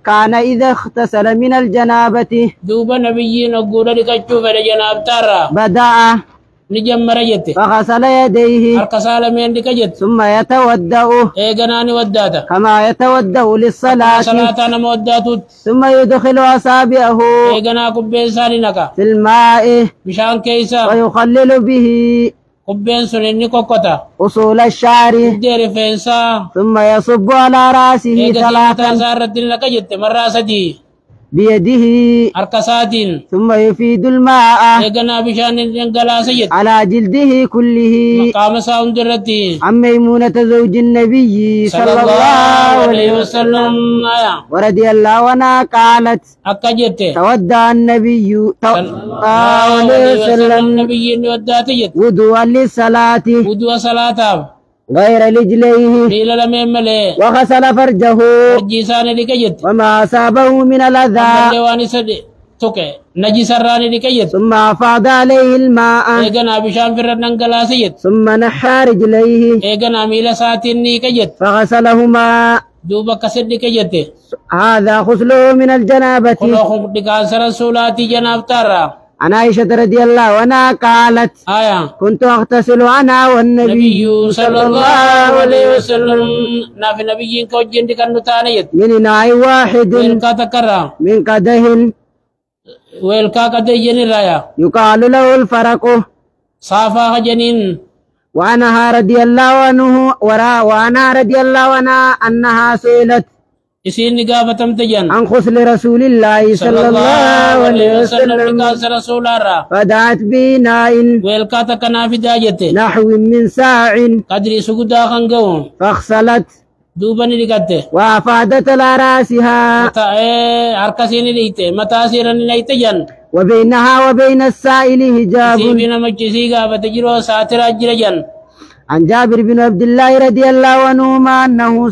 كان إذا اغتسل من الجنابة دوبا نبيين أقول لك أشوف الجناب ترى بدأ نجمع رجته فغسل يديه أركسال من دكجت ثم يتودأ إيجاناني وداتا كما يتودأ للصلاة صلاة أنا موداتو ثم يدخل أصابعه إيجانا كبين سالينكا في الماء بشان كيسا ويخلل به كبين سنيني كوكوتا أصول الشعر ديري فينسا ثم يصب على رأسه إيجانا ثلاثا ساردين لك جت مرة سدي بيده أركساتين ثم يفيد الماء إيجانا بشان الجنجلا سيد على جلده كله مقام ساوندرتي عن ميمونة زوج النبي صلى الله عليه وسلم ورضي الله عنها قالت أكجت تودع النبي صلى الله عليه وسلم نبي وداتي وضوءا للصلاة ودوا صلاة غير رجليه قيل لم يملي وغسل فرجه جيسان لكجت وما أصابه من الأذى اللواني سدي توكي نجيس الراني لكجت ثم أفاض عليه الماء إيغنا بشان في الرننقلا سيد ثم نحى رجليه إيغنا ميلا ساتيني كجت فغسلهما دوبا كسد كجت هذا غسله من الجنابة خلوخ دكاس رسولاتي جناب ترى عن عائشة رضي الله عنها قالت كنت أغتسل أنا والنبي صلى الله عليه وسلم نافي نبي كوجين دكان نتانيت من إناء واحد ويلكا تكرا من قده ويلكا كدين رايا يقال له الفرق صافا جنين وعنها رضي الله عنه وعنها رضي الله عنها أنها سئلت إسين نقابة تجن عن غسل رسول الله صلى الله عليه وسلم نقاس رسول الله فدعت بإناء ويلكا تكنا في داجته نحو من ساع قدري سجودا خنقون فاغسلت دوبني لقته وأفادت على رأسها متى أركسيني ليته متى سيرني ليته جن وبينها وبين السائل حجاب سيبنا مجلسي قابة تجرو ساتر أجر جن عن جابر بن عبد الله رضي الله عنهما أنه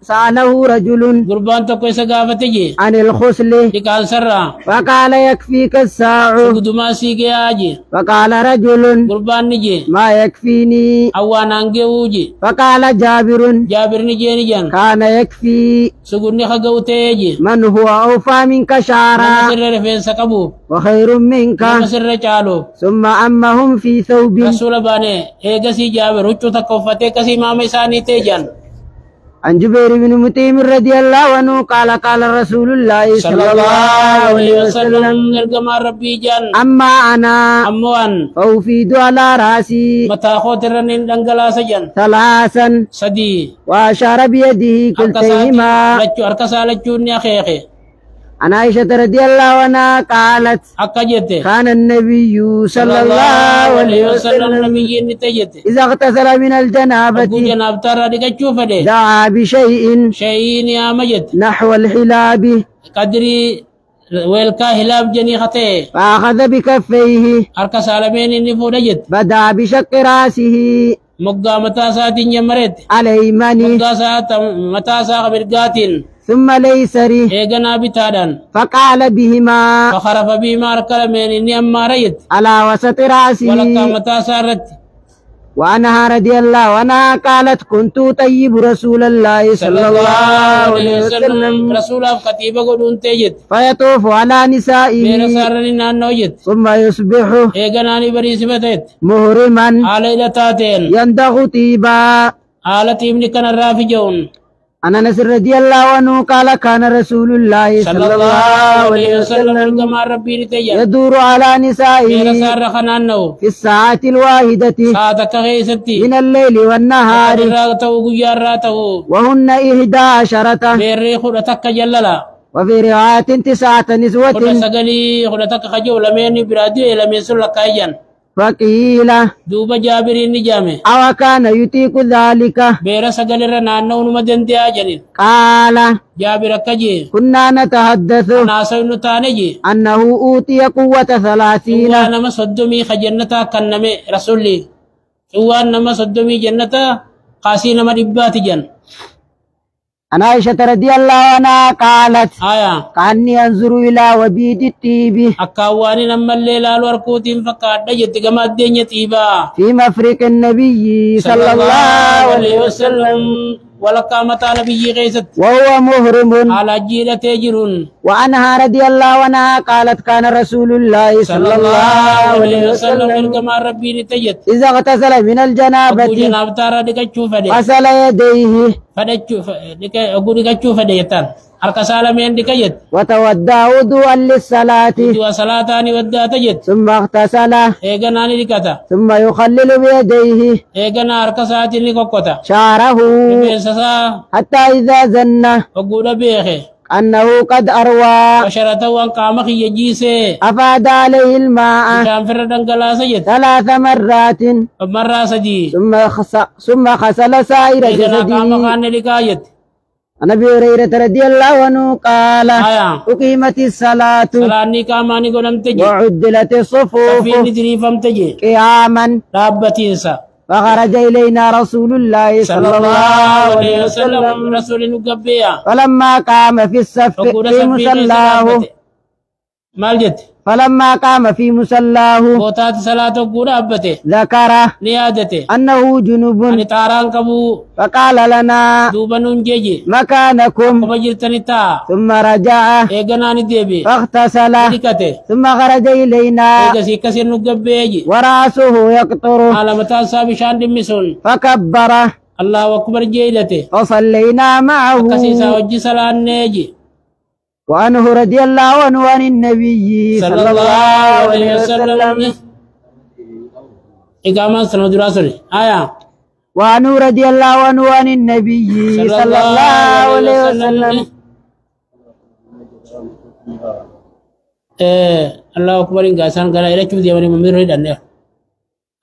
سأله رجل قربان تكوي سقابة تجي عن الغسل دكال سرا فقال يكفيك الساع قدما سيكي آجي فقال رجل قربان نجي ما يكفيني أوانا انجوجي فقال جابر نجي نجن كان يكفي سقوني خقوتيجي من هو أوفى منك شعرا نمسر رفين سقبو وخير منك نمسر چالو ثم أمهم في ثوب رسول باني إيغسي جابر وچو تكوفتي كسي مامي ساني تيجن عن جبير بن مطعم رضي الله عنه قال رسول الله صلى الله عليه وسلم نرجم ربي جن أما أنا أموان فأفيد على رأسي متى خوترن دنگلا سجن ثلاثا سدي وأشار بيده كلتيهما لچو أركسا لچو نيخيخي عن عائشة رضي الله عنها قالت أكجت كان النبي صلى الله عليه وسلم نبي نتجت إذا اغتسل من الجنابة أبو جناب ترى ديك تشوف ده دعا بشيء يا مجد نحو الحلاب قدري ويلكا هلاب جني خطي فأخذ بكفيه أركس عالمين نفودجت بدأ بشق رأسه مقا متاسات يمرت الأيمن متاسا برقات ثم ليسري إيغنا بتادان فقال بهما فخرف بهما أركلمين إني أما ريت على وسط رأسه ولكا متاسا رت وعنها رضي الله عنها قالت كنت طيب رسول الله صلى الله عليه وسلم رسول الله خطيبة قدون تيجت فيطوف على نسائه بيرسارن نانو جت ثم يصبح إيغناني بريس بتت مهرما على لتاتين يندغ طيبا على تيمني كان الرافي جون عن انس رضي الله عنه قال كان رسول الله صلى الله عليه وسلم كما ربي نتيجت يدور على نسائه بيرسار خنانو في الساعة الواحدة ساعة كغيستي من الليل والنهار راتو غياراتو وهن 11 بيري خدتك جللا وفي رواية 9 نسوة خد سغلي خدتك خجو لمن برادي لمن سلكايان فقيل دوبا جابر نجامه أو كان يطيق ذلك بير سغلر نانو مدنتيا جنين قال جابر كجي كنا نتحدث ناسو نتانجي أنه أوتي قوة 30 وانا ما صدمي خجنتا كنمي رسولي وانا ما صدمي جنتا قاسي نما دبات جن عن عائشة رضي الله عنها قالت كأني أنظر إلى وبيد الطيب أكواني نما الليل الوركوت فقاد جت كما الدنيا طيبا في مفرق النبي صلى الله عليه وسلم ولكا متى نبي غيثت وهو محرم. على جيلة تجرون. وعنها رضي الله عنها قالت كان رسول الله صلى الله عليه وسلم كما ربي نتجت إذا اغتسل من أبو الجنابة جناب تارا دكتشو فدي غسل يديه فدتشو أبو دكتشو فدي يتان أركسال من دكيت وتودع وضوءا للصلاة دوا صلاتاني ودا تجت ثم اغتسل إيغناني دكتا ثم يخلل بيديه إيغنا أركساتي نكوكوتا شعره بيسسا حتى إذا زن أقول بيخي أنه قد أروى وشرته وان قامخ يجيسي أفاد عليه الماء كان فردن قلا سجد 3 مرات مرة سجي ثم غسل سائر إيغنا جسده. قامخان لكايت عن ابي هريره رضي الله عنه قال اقيمت الصلاه سلاني كاماني قلم تجي وعدلت الصفوف فين تريفم تجي قياما رابتينسا فخرج الينا رسول الله صلى الله عليه وسلم رسول نقبيا فلما قام في الصف في مصلاه مالجت فلما قام في مصلاه بوتات صلاة قول أبته ذكر نيادته انه جنوب أني تاران كبو فقال لنا دوبا ننجيجي مكانكم ومجلتني تا ثم رجع إيغناني ديبي فاغتسل لكته ثم خرج الينا إيغسي كسر نقبيجي وراسه يقطر على متان سابشان دمسون فكبر الله أكبر جيدته فصلينا معه كسيسا وجي سلان نيجي وعنه رضي الله عنه عن النبي صلى الله عليه وسلم إقامة سنة دراسة آية وعنه رضي الله عنه عن النبي صلى الله عليه وسلم الله أكبر إن قاسان قال إلى شوف ديواني ممير هيدا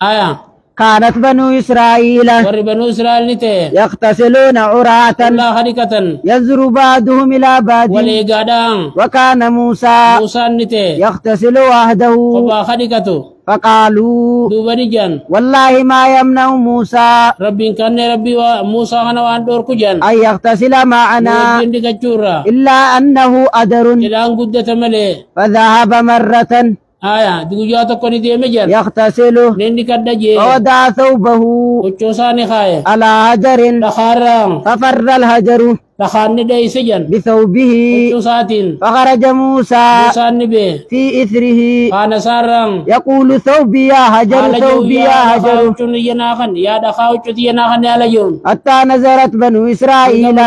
آية كانت بنو إسرائيل ور بنو إسرائيل نتي يغتسلون عراة الله خلقة يزر بعضهم إلى بعض ولي قادان وكان موسى موسى نتي يغتسل وحده وبا خلقته فقالوا دوبا نجان والله ما يمنع موسى ربي كان ربي وموسى أنا وان دور كجان أن يغتسل معنا وجن دكتورا إلا أنه أدر إلى أن قدت ملي فذهب مرة آية دقوجات كوني دي مجان يغتسل نندي كدجي فوضع ثوبه وچوساني خاية على حجر لخارم ففر الحجر لخان دي سجن بثوبه وچوساتين فخرج موسى موسى نبي في إثره خان سارم يقول ثوبي يا حجر ثوبي يا حجر يناخن يا دخاو چوتي يناخن يا لجون حتى نظرت بنو إسرائيل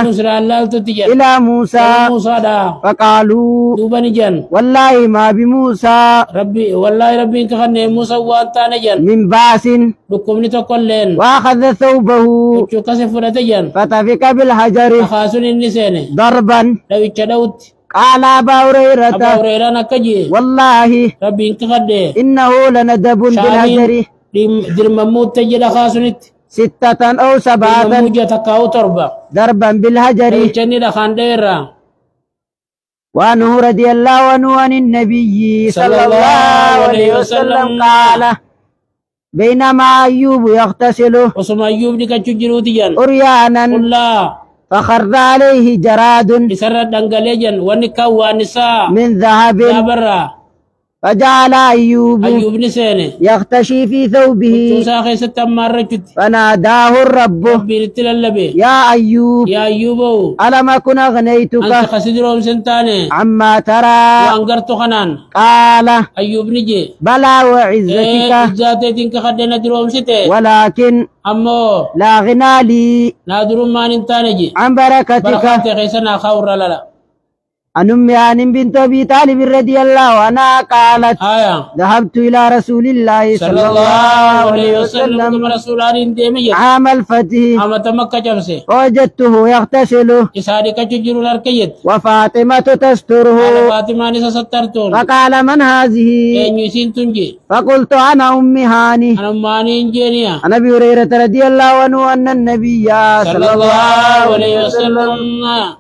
إلى موسى موسى دا فقالوا دوبا نجان والله ما بموسى ربي والله ربي انك خن موسى وانتا نجان من باس لكم نتقلين وأخذ ثوبه وچو كسف نتجان فتفك بالحجر أخاسون النسان ضربا لو اتشدوت قال أبا أبا هريرة هريرة نكجي والله ربي انك خن إنه لندب بالحجر درمموت تجد أخاسونت 6 أو 7 درمموجة تقاو تربا ضربا بالحجر وچني دخان ديرا وعنه رضي الله عنه عن النبي صلى الله عليه وسلم قال بينما أيوب يغتسل وسما أيوب دي كچو جروتيان عريانا قل لا فخر عليه جراد بسرد دنگليجن ونكا ونساء من ذهب دابرا فجعل أيوب أيوب نسيني يختشي في ثوبه توسا خيسة تمار رجت فناداه الرب ربي نتلالبي يا أيوب يا أيوب ألم أكن أنت أغنيتك خسدروم سنتاني عما ترى وأنقرت خنان قال أيوب نجي بلى وعزتك ذاتي تنك خدنا دروم ستي ولكن أمو لا غنى لي نادرون ما ننتانجي عن بركتك بركاتي خيسنا خور لا عن أم هانم بنت أبي طالب رضي الله عنها قالت آية ذهبت إلى رسول الله صلى الله عليه وسلم كما رسول الله ديمي عام الفتح أما مكة جمسي وجدته يغتسل إساري كجر الأركيت وفاطمة على تستره فاطمة نسا سترتون فقال من هذه إن يسين تنجي فقلت أنا أم هاني أنا ماني إنجينيا عن أبي هريرة رضي الله عنه أن النبي صلى الله عليه وسلم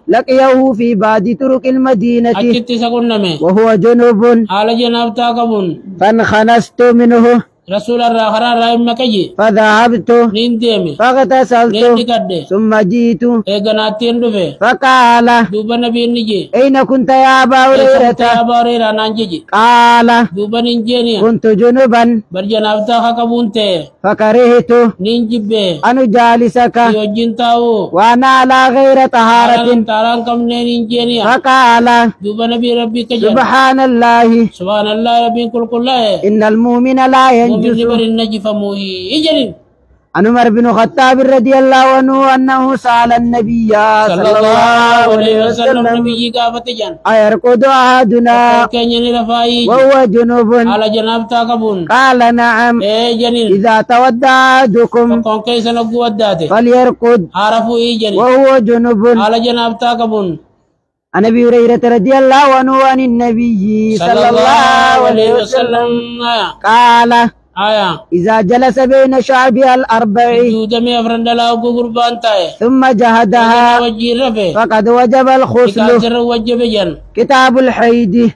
لقيه في بعض طرق المدينة أكت سكون نمي وهو جنوب على جناب تاقبون فانخنست منه رسول الله خرار رايم مكجي فذهبت نين ديمي نين فاغتسلت دكده ثم جئت اغناتين دفه فقال دوبا نبي نجي أين كنت يا أبا هريرة يا باريرا نانجي قال دوبا نينجينيا كنت جنبا برجنابتا خكبونته فكرهت نين جبه أن أجالسك يوجنتاو وأنا على غير طهارة تاران كم نينجينيا فقال دوبا نبي ربي كجل سبحان الله سبحان الله ربي كل كله إن المؤمن لا مؤمن ينجس نبر النجف موهي إجلين عن عمر بن الخطاب رضي الله عنه أنه سأل النبي صلى الله عليه وسلم نبي قافت جان أيرقد أحدنا كان يني رفاي وهو جنوب على جناب تاكبون قال نعم جنين إذا تودع أحدكم فكون كيس نقوى الداتي فليرقد عرفوا جنين وهو جنوب على جناب تاكبون عن أبي هريرة رضي الله عنه عن النبي صلى الله عليه وسلم قال إذا جلس بين شعبها الأربع ثم جهدها فقد وجب الخسل كتاب الحيد